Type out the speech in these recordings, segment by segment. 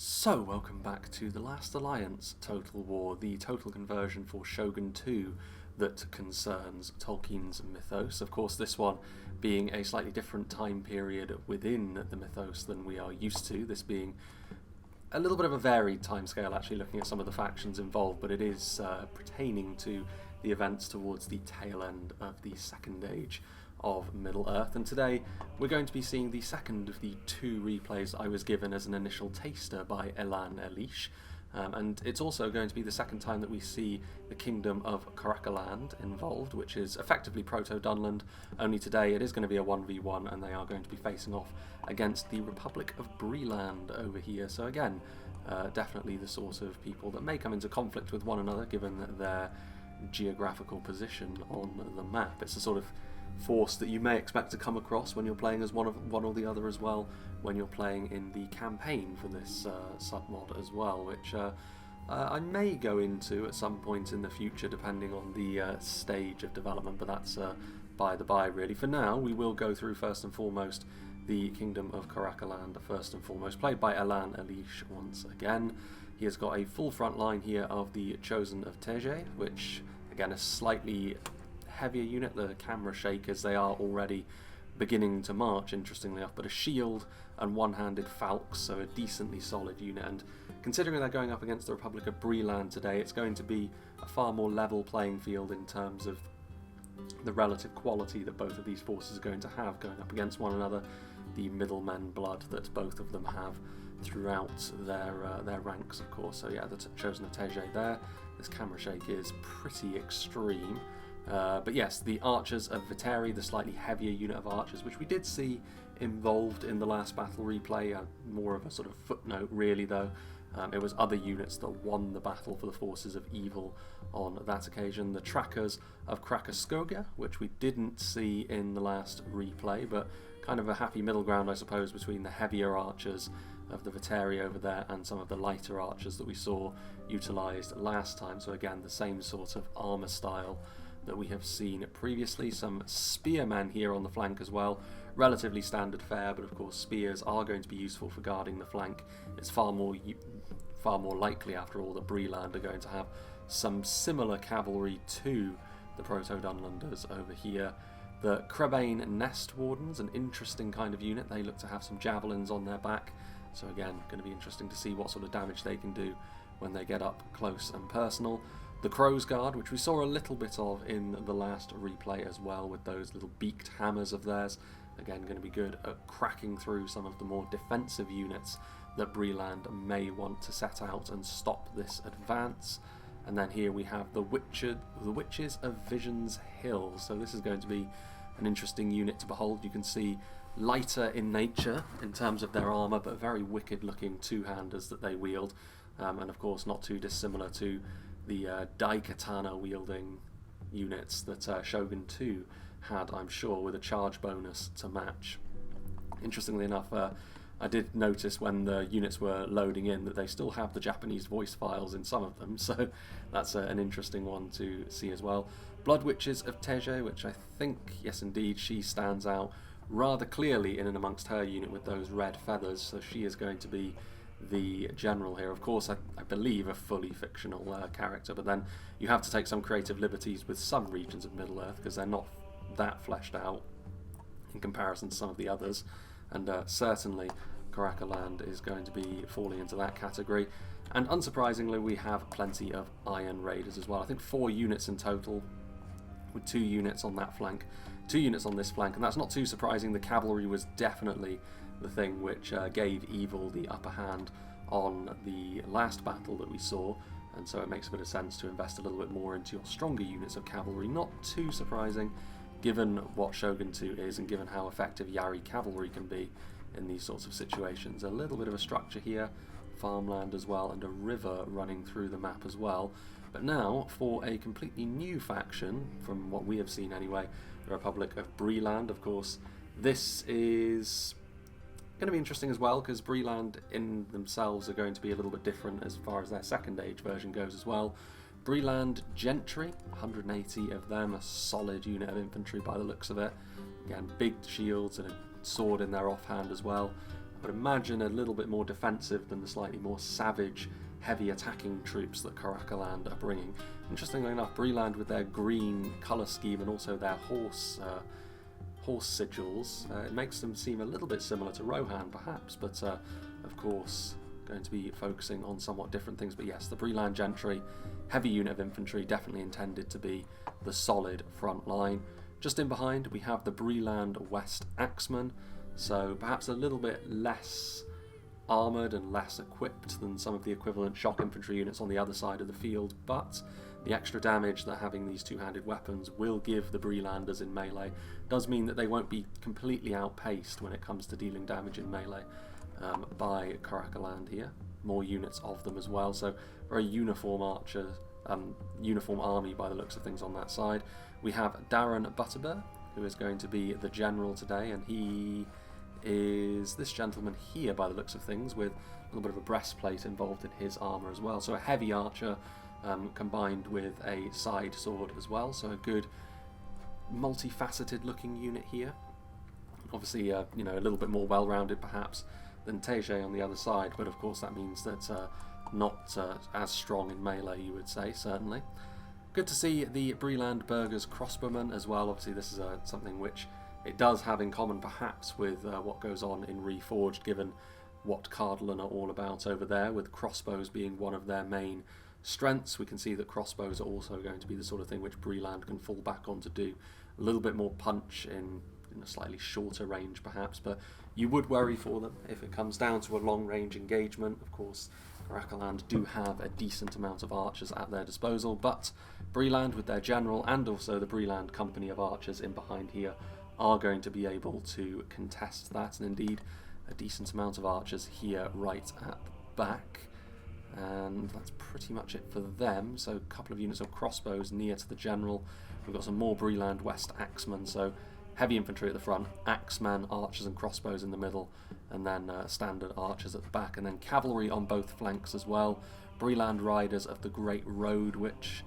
So, welcome back to The Last Alliance Total War, the total conversion for Shogun 2 that concerns Tolkien's mythos. Of course, this one being a slightly different time period within the mythos than we are used to, this being a little bit of a varied timescale, actually, looking at some of the factions involved, but it is pertaining to the events towards the tail end of the Second Age of Middle-earth, and today we're going to be seeing the second of the two replays I was given as an initial taster by Elan Elish, and it's also going to be the second time that we see the kingdom of Krakaland involved, which is effectively Proto-Dunland, only today it is going to be a 1v1 and they are going to be facing off against the Republic of Breeland over here. So again, definitely the sort of people that may come into conflict with one another given their geographical position on the map. It's a sort of force that you may expect to come across when you're playing as one or the other as well, when you're playing in the campaign for this submod as well, which I may go into at some point in the future depending on the stage of development, but that's by the by really. For now, we will go through first and foremost the Kingdom of Krakaland, first and foremost, played by Elan Elish once again. He has got a full front line here of the Chosen of Teje, which again is slightly heavier unit. The camera shakers, they are already beginning to march, interestingly enough, but a shield and one-handed falcons, so a decently solid unit. And considering they're going up against the Republic of Breeland today, it's going to be a far more level playing field in terms of the relative quality that both of these forces are going to have going up against one another, the middlemen blood that both of them have throughout their ranks, of course. So yeah, the Chosen of Teje there. This camera shake is pretty extreme. But yes, the Archers of Viteri, the slightly heavier unit of archers, which we did see involved in the last battle replay, more of a sort of footnote really though. It was other units that won the battle for the forces of evil on that occasion. The Trackers of Krakaskoga, which we didn't see in the last replay, but kind of a happy middle ground, I suppose, between the heavier archers of the Viteri over there and some of the lighter archers that we saw utilised last time. So again, the same sort of armour style that we have seen previously. Some spearmen here on the flank as well. Relatively standard fare, but of course spears are going to be useful for guarding the flank. It's far more likely, after all, that Breeland are going to have some similar cavalry to the Proto-Dunlanders over here. The Krebane Nest Wardens, an interesting kind of unit. They look to have some javelins on their back. So again, going to be interesting to see what sort of damage they can do when they get up close and personal. The Crow's Guard, which we saw a little bit of in the last replay as well, with those little beaked hammers of theirs. Again, going to be good at cracking through some of the more defensive units that Breeland may want to set out and stop this advance. And then here we have the Witches of Vision's Hill. So this is going to be an interesting unit to behold. You can see lighter in nature in terms of their armour, but very wicked looking two-handers that they wield. And of course not too dissimilar to the Daikatana wielding units that Shogun 2 had, I'm sure, with a charge bonus to match. Interestingly enough, I did notice when the units were loading in that they still have the Japanese voice files in some of them, so that's an interesting one to see as well. Blood Witches of Teje, which I think, yes indeed, she stands out rather clearly in and amongst her unit with those red feathers, so she is going to be the general here. Of course, I believe a fully fictional character, but then you have to take some creative liberties with some regions of Middle-earth because they're not that fleshed out in comparison to some of the others, and certainly Krakaland is going to be falling into that category. And unsurprisingly, we have plenty of Iron Raiders as well. I think 4 units in total, with 2 units on that flank, 2 units on this flank, and that's not too surprising. The cavalry was definitely the thing which gave evil the upper hand on the last battle that we saw, and so it makes a bit of sense to invest a little bit more into your stronger units of cavalry. Not too surprising given what Shogun 2 is and given how effective Yari cavalry can be in these sorts of situations. A little bit of a structure here, farmland as well, and a river running through the map as well. But now for a completely new faction, from what we have seen anyway, the Republic of Breeland. Of course, this is going to be interesting as well because Breeland in themselves are going to be a little bit different as far as their Second Age version goes as well. Breeland Gentry, 180 of them, a solid unit of infantry by the looks of it. Again, big shields and a sword in their offhand as well. I would imagine a little bit more defensive than the slightly more savage, heavy attacking troops that Krakaland are bringing. Interestingly enough, Breeland with their green colour scheme and also their horse sigils, it makes them seem a little bit similar to Rohan perhaps, but of course going to be focusing on somewhat different things. But yes, the Breeland Gentry, heavy unit of infantry, definitely intended to be the solid front line. Just in behind we have the Breeland West Axemen, so perhaps a little bit less armoured and less equipped than some of the equivalent shock infantry units on the other side of the field, but the extra damage that having these two-handed weapons will give the Breelanders in melee does mean that they won't be completely outpaced when it comes to dealing damage in melee by Krakaland here. More units of them as well, so very uniform uniform army by the looks of things on that side. We have Darren Butterbear, who is going to be the general today, and he is this gentleman here by the looks of things, with a little bit of a breastplate involved in his armour as well. So a heavy archer combined with a side sword as well, so a good multifaceted looking unit here. Obviously you know, a little bit more well-rounded perhaps than Teje on the other side, but of course that means that not as strong in melee, you would say, certainly. Good to see the Breeland Burgers crossbowmen as well. Obviously this is something which it does have in common perhaps with what goes on in Reforged, given what Caraland are all about over there, with crossbows being one of their main strengths. We can see that crossbows are also going to be the sort of thing which Breeland can fall back on to do a little bit more punch in a slightly shorter range perhaps, but you would worry for them if it comes down to a long range engagement. Of course Krakaland do have a decent amount of archers at their disposal, but Breeland with their general and also the Breeland company of archers in behind here are going to be able to contest that, and indeed a decent amount of archers here right at the back. And that's pretty much it for them. So a couple of units of crossbows near to the general. We've got some more Breeland West Axemen, so heavy infantry at the front, axemen, archers and crossbows in the middle, and then standard archers at the back, and then cavalry on both flanks as well. Breeland Riders of the Great Road, which,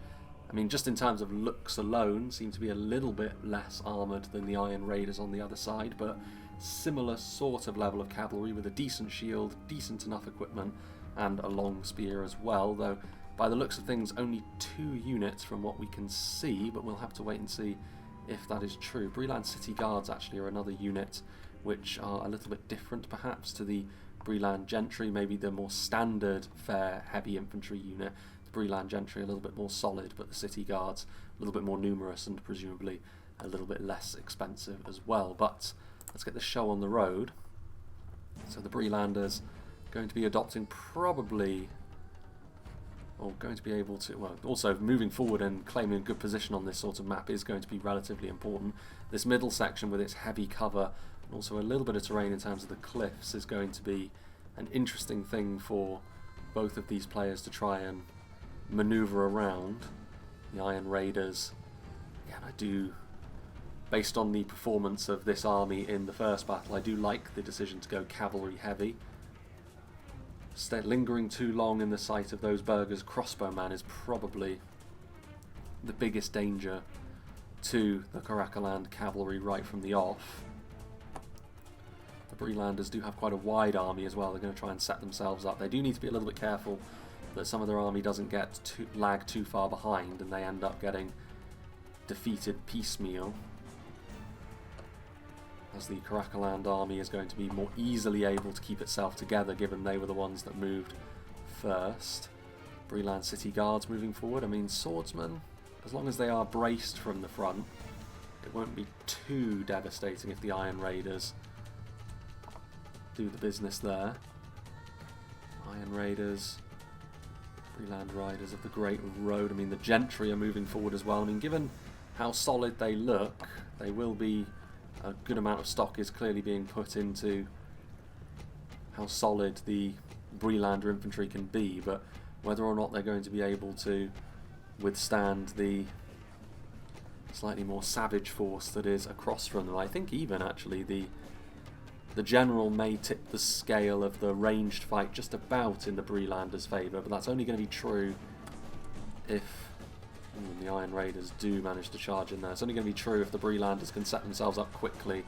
I mean, just in terms of looks alone, seem to be a little bit less armoured than the Iron Raiders on the other side, but similar sort of level of cavalry with a decent shield, decent enough equipment, and a long spear as well, though by the looks of things only 2 units from what we can see, but we'll have to wait and see if that is true. Breeland City Guards actually are another unit which are a little bit different perhaps to the Breeland Gentry, maybe the more standard fair heavy infantry unit. The Breeland Gentry a little bit more solid, but the City Guards a little bit more numerous and presumably a little bit less expensive as well. But let's get the show on the road. So the Breelanders going to be adopting probably, or going to be able to, well, also moving forward and claiming a good position on this sort of map is going to be relatively important. This middle section with its heavy cover and also a little bit of terrain in terms of the cliffs is going to be an interesting thing for both of these players to try and maneuver around. The Iron Raiders, again, I do, based on the performance of this army in the first battle, I do like the decision to go cavalry heavy. Lingering too long in the sight of those Burgers crossbowmen is probably the biggest danger to the Krakaland cavalry right from the off. The Breelanders do have quite a wide army as well. They're going to try and set themselves up. They do need to be a little bit careful that some of their army doesn't lag too far behind and they end up getting defeated piecemeal, as the Krakaland army is going to be more easily able to keep itself together given they were the ones that moved first. Breeland City Guards moving forward. I mean, swordsmen, as long as they are braced from the front, it won't be too devastating if the Iron Raiders do the business there. Iron Raiders, Breeland Riders of the Great Road. I mean, the Gentry are moving forward as well. I mean, given how solid they look, they will be, a good amount of stock is clearly being put into how solid the Breelander infantry can be, but whether or not they're going to be able to withstand the slightly more savage force that is across from them. I think even actually the general may tip the scale of the ranged fight just about in the Breelanders' favour, but that's only going to be true if the Iron Raiders do manage to charge in there. It's only going to be true if the Breelanders can set themselves up quickly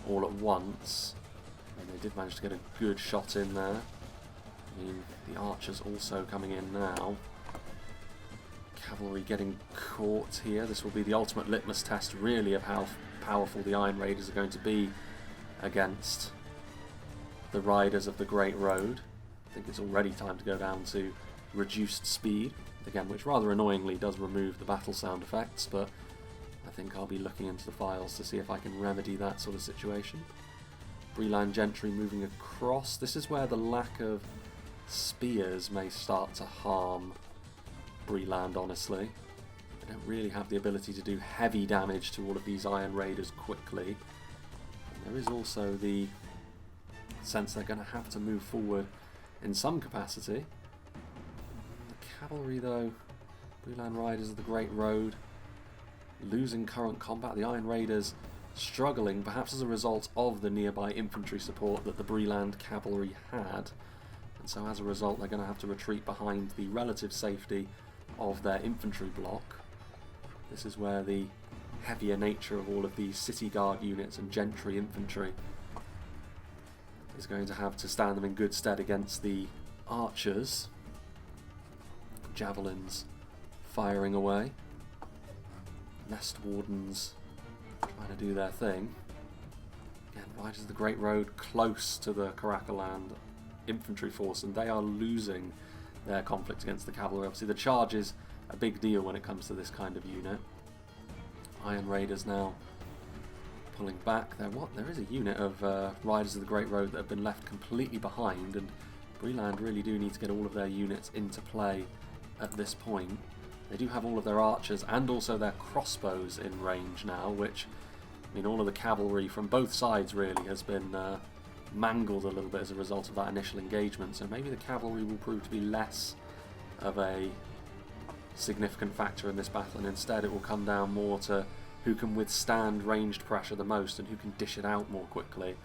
all at once. And they did manage to get a good shot in there. I mean, the archers also coming in now. Cavalry getting caught here. This will be the ultimate litmus test, really, of how powerful the Iron Raiders are going to be against the riders of the Great Road. I think it's already time to go down to reduced speed, again, which rather annoyingly does remove the battle sound effects, but I think I'll be looking into the files to see if I can remedy that sort of situation. Breeland Gentry moving across. This is where the lack of spears may start to harm Breeland, honestly. They don't really have the ability to do heavy damage to all of these Iron Raiders quickly. And there is also the sense they're going to have to move forward in some capacity. The cavalry, though, Breeland Riders of the Great Road, losing current combat. The Iron Raiders struggling, perhaps as a result of the nearby infantry support that the Breeland cavalry had. And so as a result, they're going to have to retreat behind the relative safety of their infantry block. This is where the heavier nature of all of these city guard units and gentry infantry is going to have to stand them in good stead against the archers. Javelins firing away. Nest Wardens trying to do their thing. Again, Riders of the Great Road close to the Krakaland infantry force, and they are losing their conflict against the cavalry. Obviously the charge is a big deal when it comes to this kind of unit. Iron Raiders now pulling back. There is a unit of Riders of the Great Road that have been left completely behind, and Breeland really do need to get all of their units into play at this point. They do have all of their archers and also their crossbows in range now, which, I mean, all of the cavalry from both sides really has been mangled a little bit as a result of that initial engagement, so maybe the cavalry will prove to be less of a significant factor in this battle, and instead it will come down more to who can withstand ranged pressure the most and who can dish it out more quickly.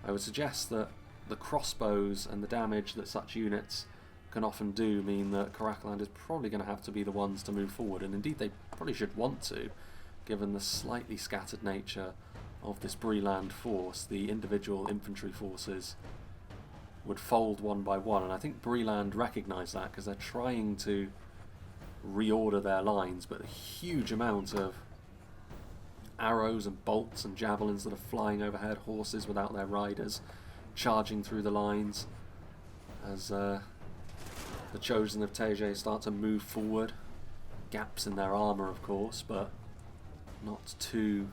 I would suggest that the crossbows and the damage that such units can often do mean that Krakaland is probably going to have to be the ones to move forward, and indeed they probably should want to, given the slightly scattered nature of this Breeland force. The individual infantry forces would fold one by one, and I think Breeland recognise that because they're trying to reorder their lines, but a huge amount of arrows and bolts and javelins that are flying overhead, horses without their riders charging through the lines as the Chosen of Teje start to move forward. Gaps in their armour, of course, but not too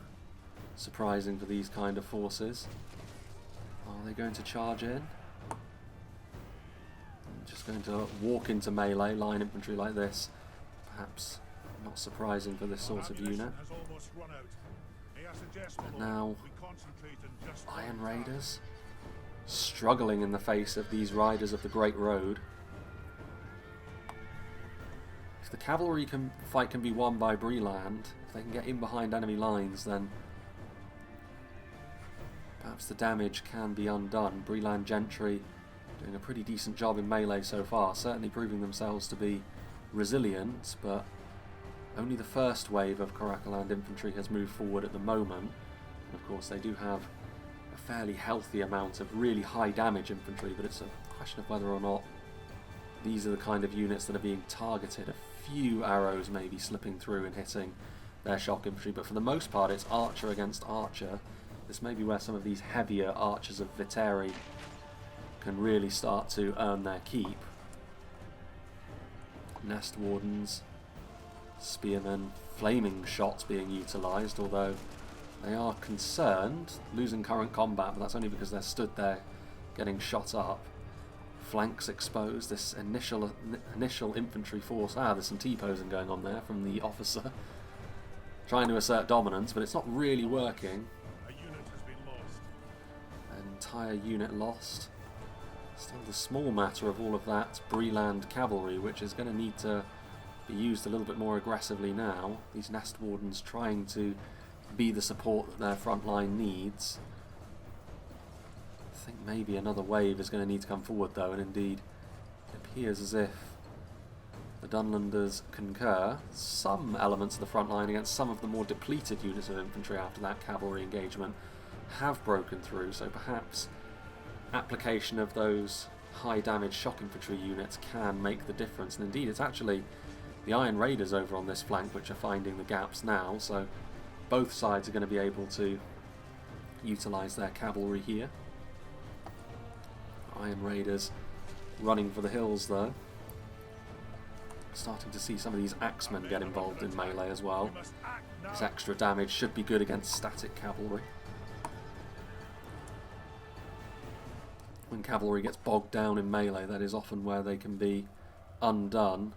surprising for these kind of forces. Are they going to charge in? Just going to walk into melee, line infantry like this. Perhaps not surprising for this sort of unit. And now, Iron Raiders struggling in the face of these Riders of the Great Road. If the cavalry fight can be won by Breeland, if they can get in behind enemy lines, then perhaps the damage can be undone. Breeland Gentry doing a pretty decent job in melee so far, certainly proving themselves to be resilient, but only the first wave of Krakaland infantry has moved forward at the moment. And of course they do have a fairly healthy amount of really high damage infantry, but it's a question of whether or not these are the kind of units that are being targeted. A few arrows may be slipping through and hitting their shock infantry, but for the most part it's archer against archer. This may be where some of these heavier archers of Viteri can really start to earn their keep. Nest Wardens, Spearmen, flaming shots being utilised, although they are concerned, losing current combat, but that's only because they're stood there getting shot up. Flanks exposed, this initial infantry force. There's some T-posing going on there from the officer, trying to assert dominance, but it's not really working. An entire unit lost. Still the small matter of all of that Breeland cavalry, which is going to need to be used a little bit more aggressively now. These Nest Wardens trying to be the support that their front line needs. I think maybe another wave is going to need to come forward though, and indeed it appears as if the Dunlanders concur. Some elements of the front line against some of the more depleted units of infantry after that cavalry engagement have broken through, so perhaps application of those high damage shock infantry units can make the difference. And indeed, it's actually the Iron Raiders over on this flank which are finding the gaps now, so both sides are going to be able to utilise their cavalry here. Iron Raiders running for the hills though. Starting to see some of these axemen get involved in melee as well. This extra damage should be good against static cavalry. When cavalry gets bogged down in melee, that is often where they can be undone.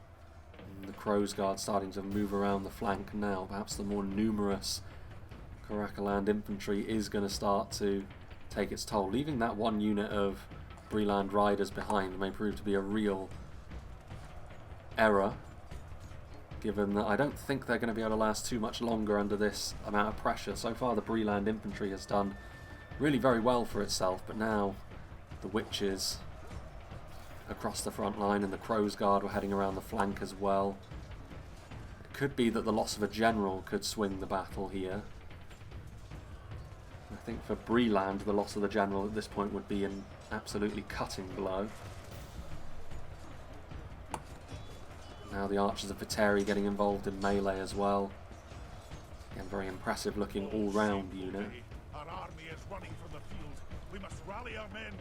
And the Crow's Guard starting to move around the flank now. Perhaps the more numerous Krakaland infantry is going to start to take its toll. Leaving that one unit of Breeland riders behind may prove to be a real error, given that I don't think they're going to be able to last too much longer under this amount of pressure. So far the Breeland infantry has done really very well for itself, but now the witches across the front line and the Crow's Guard were heading around the flank as well. It could be that the loss of a general could swing the battle here. I think for Breeland the loss of the general at this point would be an absolutely cutting blow. Now the archers of Viteri getting involved in melee as well. Again, very impressive looking all-round unit.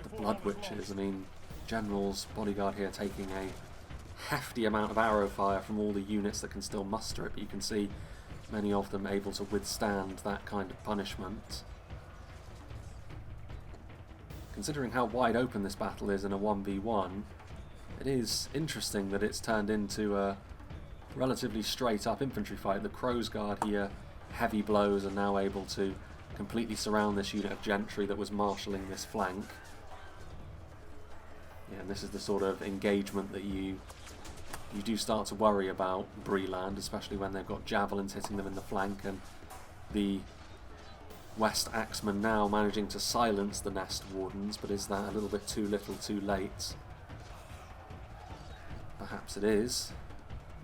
The Blood Witches, I mean, General's bodyguard here taking a hefty amount of arrow fire from all the units that can still muster it, but you can see many of them able to withstand that kind of punishment. Considering how wide open this battle is in a 1v1, it is interesting that it's turned into a relatively straight up infantry fight. The Crow's Guard here, heavy blows, are now able to completely surround this unit of gentry that was marshalling this flank. Yeah, and this is the sort of engagement that you do start to worry about Breeland, especially when they've got javelins hitting them in the flank, and the West Axemen now managing to silence the Nest Wardens, but is that a little bit too little too late? Perhaps it is.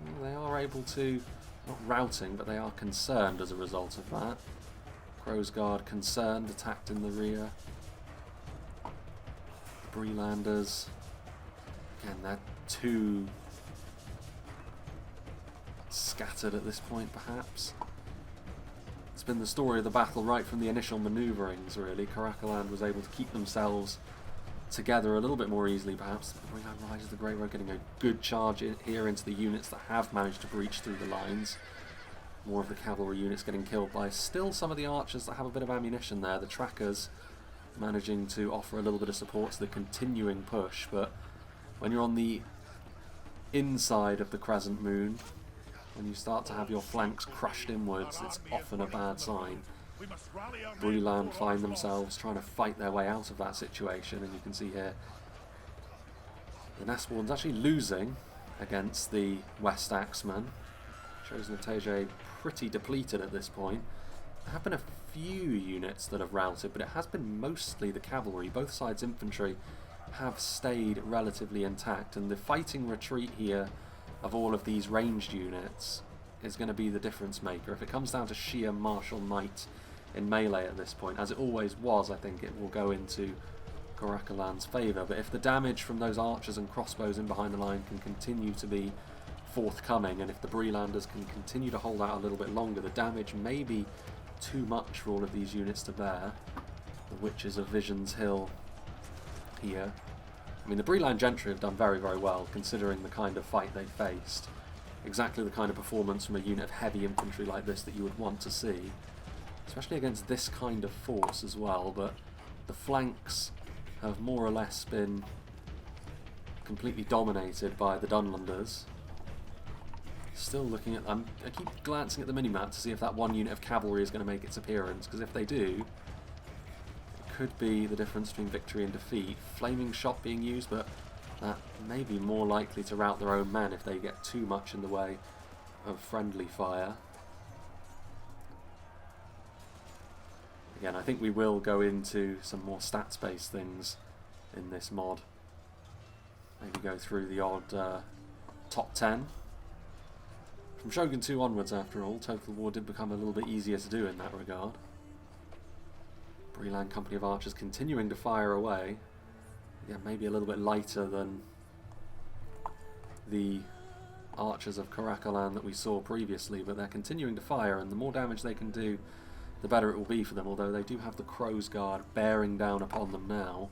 Well, they are able to, not routing, but they are concerned as a result of that. Crow's Guard concerned, attacked in the rear. The Breelanders, again, they're too scattered at this point, perhaps. It's been the story of the battle right from the initial manoeuvrings, really. Krakaland was able to keep themselves together a little bit more easily, perhaps. The Breeland Riders of the Grey Road getting a good charge here into the units that have managed to breach through the lines. More of the cavalry units getting killed by still some of the archers that have a bit of ammunition there. The trackers managing to offer a little bit of support to the continuing push, but when you're on the inside of the Crescent Moon, when you start to have your flanks crushed inwards, it's often a bad sign. Breeland find themselves trying to fight their way out of that situation, and you can see here the Nest Wardens actually losing against the West Axemen. Shows Natege pretty depleted at this point. There have been a few units that have routed, but it has been mostly the cavalry. Both sides' infantry have stayed relatively intact, and the fighting retreat here of all of these ranged units is going to be the difference maker. If it comes down to sheer martial might in melee at this point, as it always was, I think it will go into Krakaland's favour. But if the damage from those archers and crossbows in behind the line can continue to be forthcoming, and if the Breelanders can continue to hold out a little bit longer, the damage may be too much for all of these units to bear. The Witches of Vision's Hill here. I mean, the Breeland Gentry have done very, very well, considering the kind of fight they faced. Exactly the kind of performance from a unit of heavy infantry like this that you would want to see, especially against this kind of force as well. But the flanks have more or less been completely dominated by the Dunlanders. Still looking at them. I keep glancing at the minimap to see if that one unit of cavalry is going to make its appearance, because if they do, it could be the difference between victory and defeat. Flaming shot being used, but that may be more likely to rout their own men if they get too much in the way of friendly fire. Again, I think we will go into some more stats-based things in this mod. Maybe go through the odd top 10. From Shogun 2 onwards, after all, Total War did become a little bit easier to do in that regard. Breeland Company of Archers continuing to fire away. yeah, maybe a little bit lighter than the archers of Krakaland that we saw previously, but they're continuing to fire, and the more damage they can do, the better it will be for them, although they do have the Crow's Guard bearing down upon them now,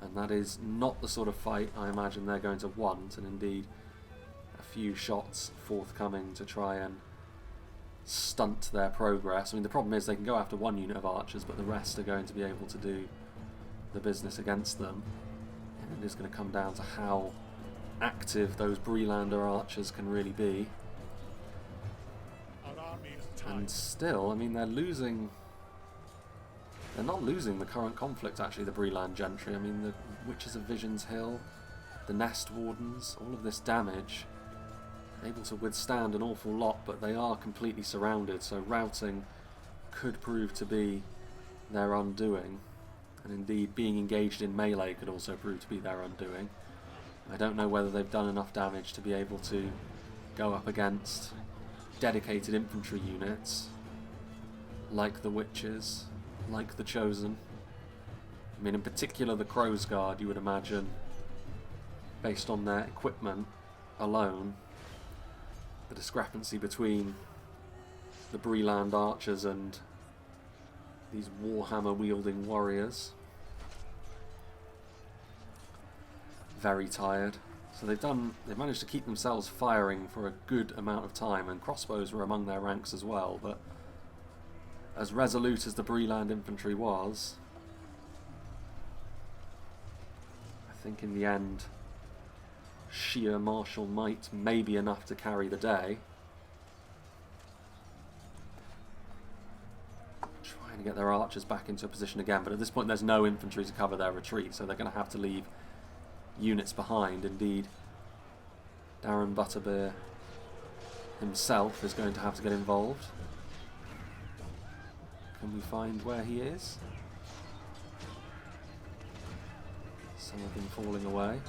and that is not the sort of fight I imagine they're going to want, and indeed a few shots forthcoming to try and stunt their progress. I mean, the problem is they can go after one unit of archers, but the rest are going to be able to do the business against them, and it is going to come down to how active those Breelander archers can really be. And still, I mean, they're not losing the current conflict, actually, the Breeland gentry. I mean, the Witches of Vision's Hill, the Nest Wardens, all of this damage, able to withstand an awful lot, but they are completely surrounded, so routing could prove to be their undoing. And indeed, being engaged in melee could also prove to be their undoing. I don't know whether they've done enough damage to be able to go up against dedicated infantry units like the Witches, like the Chosen. I mean, in particular the Crow's Guard, you would imagine, based on their equipment alone, the discrepancy between the Breeland archers and these Warhammer wielding warriors. Very tired. So they've managed to keep themselves firing for a good amount of time, and crossbows were among their ranks as well, but as resolute as the Breeland infantry was, I think in the end sheer martial might may be enough to carry the day. Trying to get their archers back into a position again, but at this point there's no infantry to cover their retreat, so they're going to have to leave units behind. Indeed, Darren Butterbeer himself is going to have to get involved. Can we find where he is? Some of them falling away.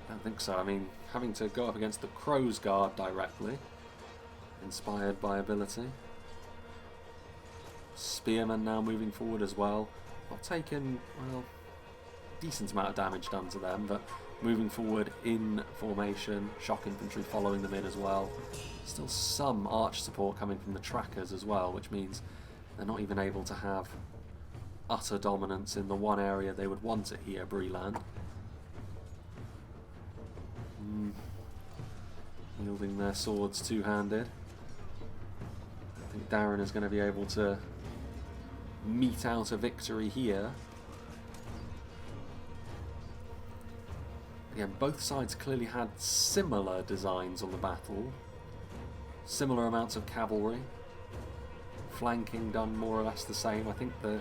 I don't think so. I mean, having to go up against the Crow's Guard directly, inspired by ability. Spearmen now moving forward as well. Not taken, well, decent amount of damage done to them, but moving forward in formation, shock infantry following them in as well. Still some arch support coming from the trackers as well, which means they're not even able to have utter dominance in the one area they would want it here, Breeland. Wielding their swords two-handed. I think Darren is going to be able to mete out a victory here. Again, both sides clearly had similar designs on the battle. Similar amounts of cavalry. Flanking done more or less the same. I think the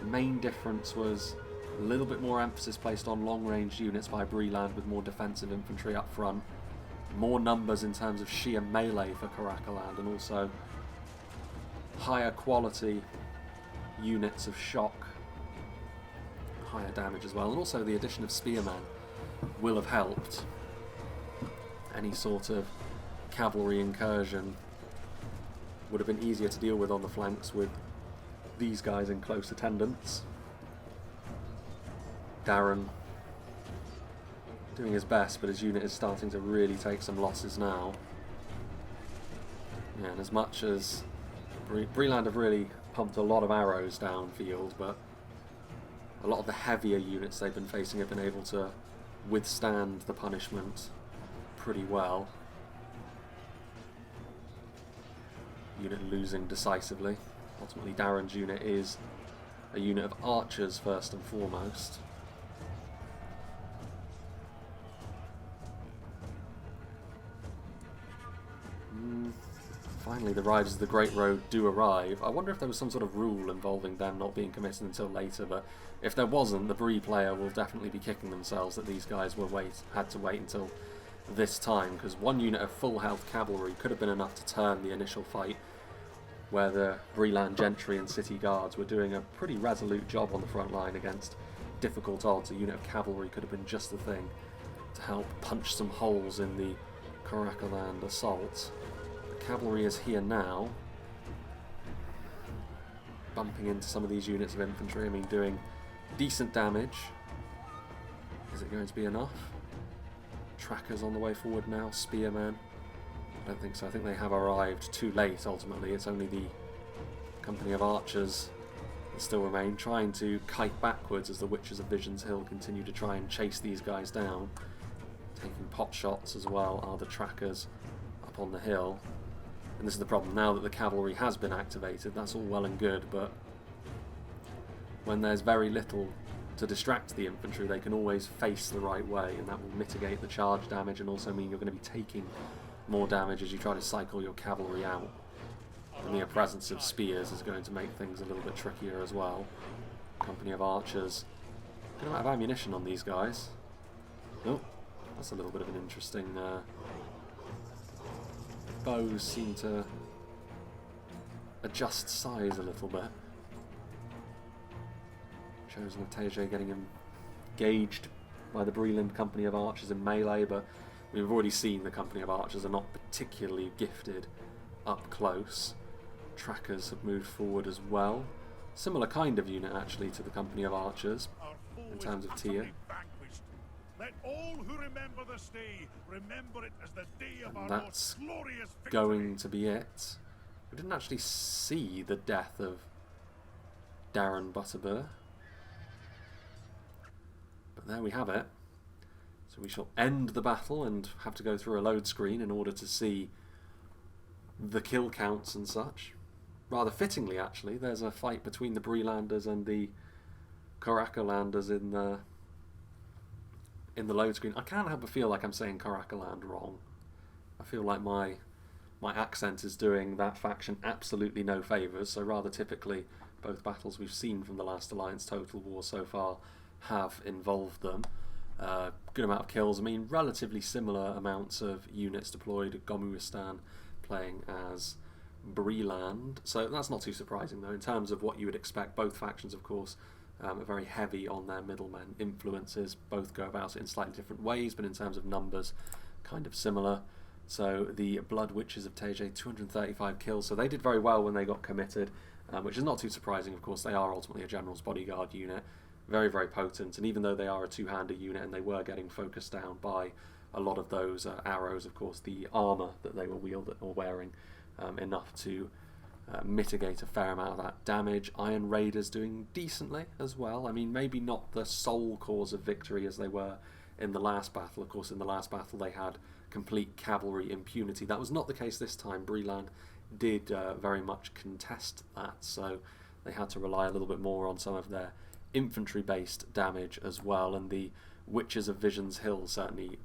main difference was a little bit more emphasis placed on long-range units by Breeland with more defensive infantry up front. More numbers in terms of sheer melee for Krakaland, and also higher quality units of shock. Higher damage as well, and also the addition of spearmen will have helped. Any sort of cavalry incursion would have been easier to deal with on the flanks with these guys in close attendance. Darren doing his best, but his unit is starting to really take some losses now. Yeah, and as much as Breeland have really pumped a lot of arrows downfield, but a lot of the heavier units they've been facing have been able to withstand the punishment pretty well. Unit losing decisively. Ultimately, Darren's unit is a unit of archers first and foremost. Finally, the Riders of the Great Road do arrive. I wonder if there was some sort of rule involving them not being committed until later, but if there wasn't, the Bree player will definitely be kicking themselves that these guys had to wait until this time, because one unit of full health cavalry could have been enough to turn the initial fight, where the Breeland gentry and city guards were doing a pretty resolute job on the front line against difficult odds. A unit of cavalry could have been just the thing to help punch some holes in the Krakaland assault. The cavalry is here now, bumping into some of these units of infantry. I mean, doing decent damage. Is it going to be enough? Trackers on the way forward now, spearmen. I don't think so. I think they have arrived too late ultimately. It's only the company of archers that still remain, trying to kite backwards as the Witches of Vision's Hill continue to try and chase these guys down. Taking pot shots as well are the trackers up on the hill. And this is the problem, now that the cavalry has been activated, that's all well and good, but when there's very little to distract the infantry, they can always face the right way, and that will mitigate the charge damage and also mean you're going to be taking more damage as you try to cycle your cavalry out. And the presence of spears is going to make things a little bit trickier as well. Company of archers. Good amount of ammunition on these guys. Oh, that's a little bit of an interesting... bows seem to adjust size a little bit. Chosen of Teje getting engaged by the Breeland company of archers in melee, but we've already seen the company of archers are not particularly gifted up close. Trackers have moved forward as well. Similar kind of unit actually to the company of archers in terms of tier. Let all who remember this day remember it as the day of our that's most glorious victory. Going to be it. We didn't actually see the death of Darren Butterbur, but there we have it. So we shall end the battle and have to go through a load screen in order to see the kill counts and such. Rather fittingly, actually, there's a fight between the Breelanders and the Krakalanders in the load screen. I can't help but feel like I'm saying Krakaland wrong. I feel like my accent is doing that faction absolutely no favours, so rather typically both battles we've seen from the Last Alliance Total War so far have involved them. Good amount of kills. I mean, relatively similar amounts of units deployed. Gomuistan playing as Breeland, so that's not too surprising though in terms of what you would expect. Both factions, of course, are very heavy on their middlemen influences. Both go about it in slightly different ways, but in terms of numbers, kind of similar. So the Blood Witches of Teje, 235 kills, so they did very well when they got committed, which is not too surprising. Of course, they are ultimately a general's bodyguard unit, very, very potent, and even though they are a two-hander unit and they were getting focused down by a lot of those arrows, of course, the armour that they were wielding or wearing, enough to mitigate a fair amount of that damage. Iron Raiders doing decently as well. I mean, maybe not the sole cause of victory as they were in the last battle. Of course, in the last battle they had complete cavalry impunity. That was not the case this time. Breeland did very much contest that, so they had to rely a little bit more on some of their infantry-based damage as well, and the Witches of Vision's Hill certainly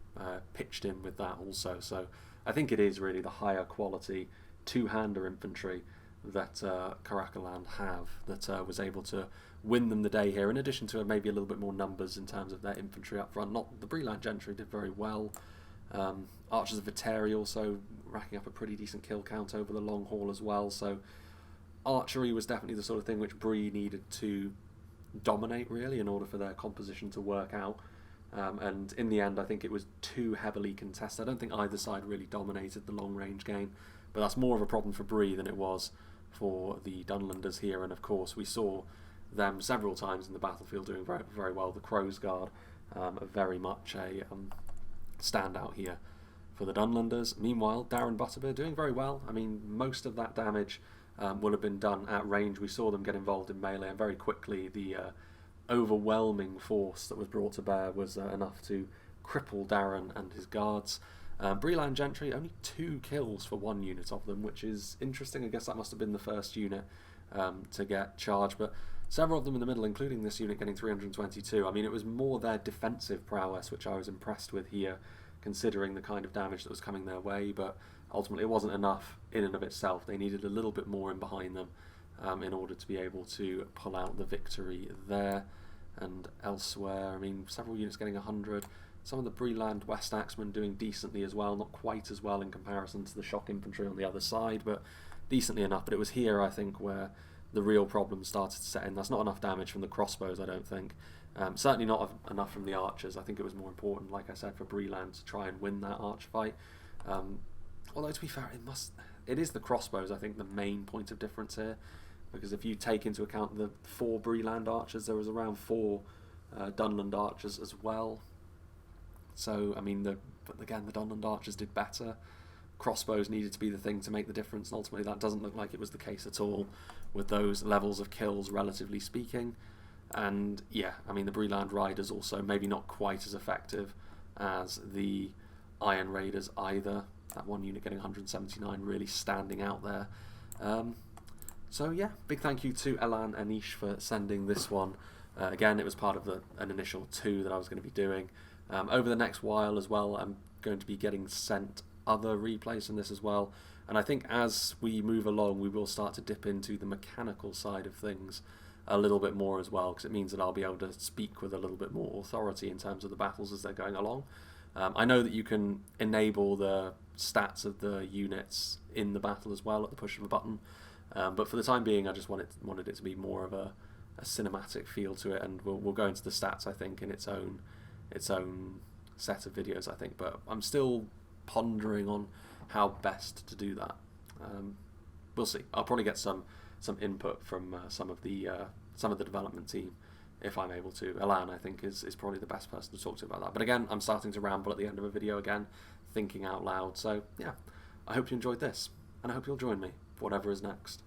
pitched in with that also. So I think it is really the higher quality two-hander infantry that Krakaland have that was able to win them the day here, in addition to maybe a little bit more numbers in terms of their infantry up front. Not the Breeland Gentry did very well. Archers of Viteri also racking up a pretty decent kill count over the long haul as well, so archery was definitely the sort of thing which Bree needed to dominate really in order for their composition to work out. And in the end I think it was too heavily contested. I don't think either side really dominated the long range game, but that's more of a problem for Bree than it was for the Dunlanders here. And of course we saw them several times in the battlefield doing very, very well. The Crow's Guard are very much a standout here for the Dunlanders. Meanwhile, Darren Butterbeer doing very well. I mean, most of that damage will have been done at range. We saw them get involved in melee, and very quickly the overwhelming force that was brought to bear was enough to cripple Darren and his guards. Breeland Gentry, only 2 kills for 1 unit of them, which is interesting. I guess that must have been the first unit to get charged, but several of them in the middle, including this unit getting 322. I mean, it was more their defensive prowess which I was impressed with here, considering the kind of damage that was coming their way, but ultimately it wasn't enough in and of itself. They needed a little bit more in behind them in order to be able to pull out the victory there. And elsewhere, I mean, several units getting 100. Some of the Breeland West Axemen doing decently as well, not quite as well in comparison to the shock infantry on the other side, but decently enough. But it was here, I think, where the real problem started to set in. That's not enough damage from the crossbows, I don't think. Certainly not enough from the archers. I think it was more important, like I said, for Breeland to try and win that arch fight. Although, to be fair, it is the crossbows, I think, the main point of difference here. Because if you take into account the 4 Breeland archers, there was around 4 Dunland archers as well. So, I mean, but again, the Dunland archers did better. Crossbows needed to be the thing to make the difference, and ultimately that doesn't look like it was the case at all with those levels of kills, relatively speaking. And yeah, I mean, the Breeland Riders also maybe not quite as effective as the Iron Raiders either. That one unit getting 179 really standing out there. So yeah, big thank you to Elan Anish for sending this one. Again, it was part of an initial 2 that I was going to be doing. Over the next while as well, I'm going to be getting sent other replays from this as well. And I think as we move along, we will start to dip into the mechanical side of things a little bit more as well, because it means that I'll be able to speak with a little bit more authority in terms of the battles as they're going along. I know that you can enable the stats of the units in the battle as well at the push of a button, but for the time being I just wanted it to be more of a cinematic feel to it, and we'll go into the stats, I think, in its own set of videos, I think, but I'm still pondering on how best to do that. We'll see. I'll probably get some input from some of the development team if I'm able to. Elan, I think, is probably the best person to talk to about that. But again, I'm starting to ramble at the end of a video again, thinking out loud. So yeah, I hope you enjoyed this, and I hope you'll join me for whatever is next.